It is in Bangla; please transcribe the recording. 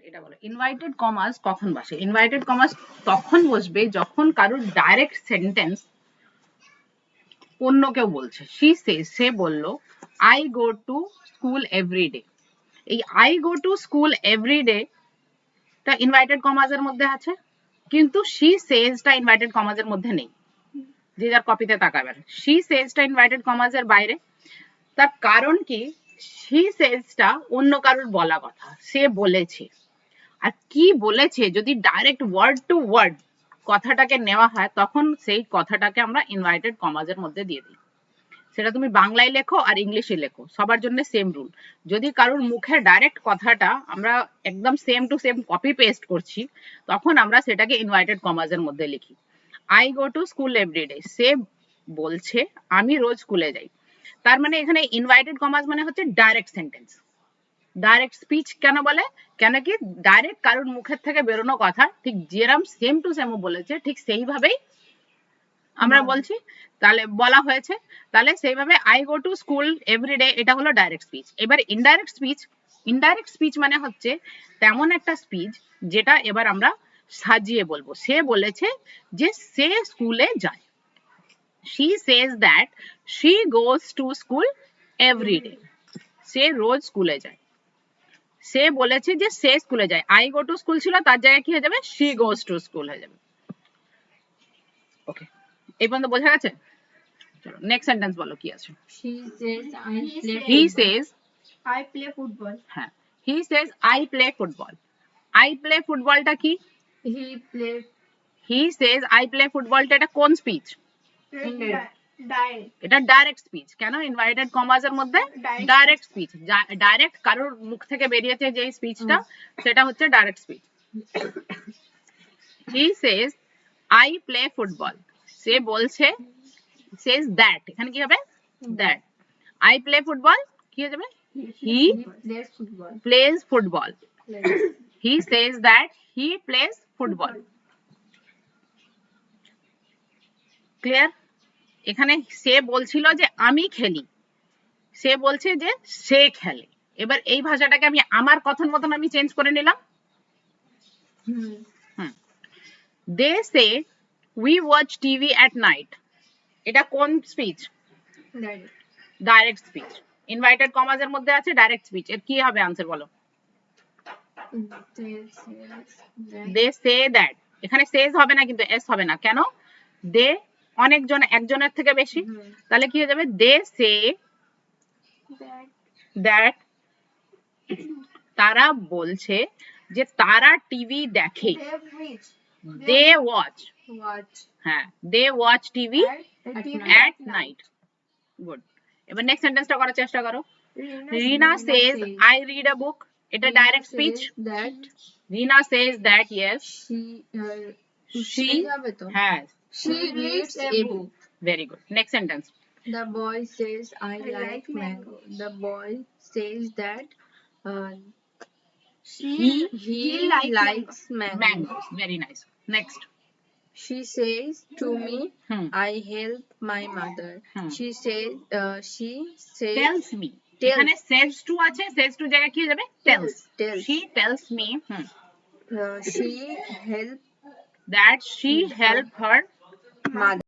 এটা বলো ইনভাইটেড কমাস কখন বসে? ইনভাইটেড কমাস তখন বসবে যখন কারোর ডাইরেক্ট সেন্টেন্স অন্য কেউ বলছে। সে বলল I go to school everyday. এই I go to school everyday টা ইনভাইটেড কমাসের মধ্যে আছে, কিন্তু শি সেজটা ইনভাইটেড কমাসের মধ্যে নেই। যে যার কপিতে তাকাবেন, শি সেজটা ইনভাইটেড কমাসের বাইরে। তার কারণ কি? শি সেজটা অন্য কারোর বলা কথা, সে বলেছে। আর কি বলেছে যদি ডাইরেক্ট ওয়ার্ড টু ওয়ার্ড কথাটাকে নেওয়া হয়, তখন সেই কথাটাকে আমরা ইনভাইটেড কমাসের মধ্যে দিয়ে দিই। সেটা তুমি বাংলায় লেখো আর ইংলিশে লেখো, সবার জন্য সেম রুল। যদি কারোর মুখে ডাইরেক্ট কথাটা আমরা একদম same to same copy paste করছি, তখন আমরা সেটাকে ইনভাইটেড কমাসের মধ্যে লিখি। I go to school everyday, সে বলছে আমি রোজ স্কুলে যাই। তার মানে এখানে ইনভাইটেড কমাস মানে হচ্ছে ডাইরেক্ট সেন্টেন্স। ডাইরেক্ট স্পিচ কেন বলে? কেন কি ডাইরেক্ট কারোর মুখের থেকে বেরোনো কথা ঠিক যেরকম সেম টু সেম বলেছে, ঠিক সেইভাবেই আমরা বলছি, তাহলে বলা হয়েছে, তাহলে সেইভাবে I go to school everyday, এটা হলো ডাইরেক্ট স্পিচ। এবার ইনডাইরেক্ট স্পিচ, ইনডাইরেক্ট স্পিচ মানে হচ্ছে তেমন একটা স্পিচ যেটা এবার আমরা সাজিয়ে বলবো। সে বলেছে যে সে স্কুলে যায়। she says that she goes to school every day, সে রোজ স্কুলে যায়। সে বলেছে যে সে স্কুলে যায়, আই গো টু স্কুল ছিল, তার জায়গায় কি হয়ে যাবে? she goes to school হয়ে যাবে। ওকে, এই পর্যন্ত বোঝা গেছে? চলো নেক্সট সেন্টেন্স বলো কি আছে। he says I play football. হ্যাঁ, he says I play football. I play footballটা কি? he says I play football টা এটা কোন স্পিচ? এটা ডাইরেক্ট স্পিচ। কেন? ইনভাইটেড কমাসের মধ্যে ডাইরেক্ট স্পিচ। ডাইরেক্ট কারোর মুখ থেকে বেরিয়েছে যে স্পিচটা, সেটা হচ্ছে direct speech. he says I play football, সে বলছে, says that, এখানে কি হবে? that। I play football কি হয়ে যাবে? he plays football। he says that he plays football। Clear? এখানে সে বলছিল যে আমি খেলি, সে বলছে যে সে খেলে। এবার এই ভাষাটাকে আমি আমার কথন মতন আমি চেঞ্জ করে নিলাম। they say we watch TV at night, এটা কোন স্পিচ? Direct speech. ইনভাইটেড কমাসের মধ্যে আছে, ডাইরেক্ট স্পিচ। এর কি হবে আনসার বলো? they say that, এখানে says হবে না কিন্তু s হবে না। কেন? they অনেকজন, একজনের থেকে বেশি, তাহলে কি হয়ে যাবে? they say that, তারা বলছে যে তারা টিভি দেখে। they watch, হ্যাঁ, they watch TV at night। Good. এবার নেক্সট সেন্টেন্সটা করার চেষ্টা করো। রিনা says I read a book, এটা direct speech. Rina says that, yes, she হ্যাঁ, she reads a book. very good. next sentence. The boy says I like mango. The boy says that he likes mangoes. Very nice. Next. She says to me I help my mother. She says tells me, এখানে says to আছে, says to জায়গায় কি হয়ে যাবে? tells। she tells me she help that she help her mother.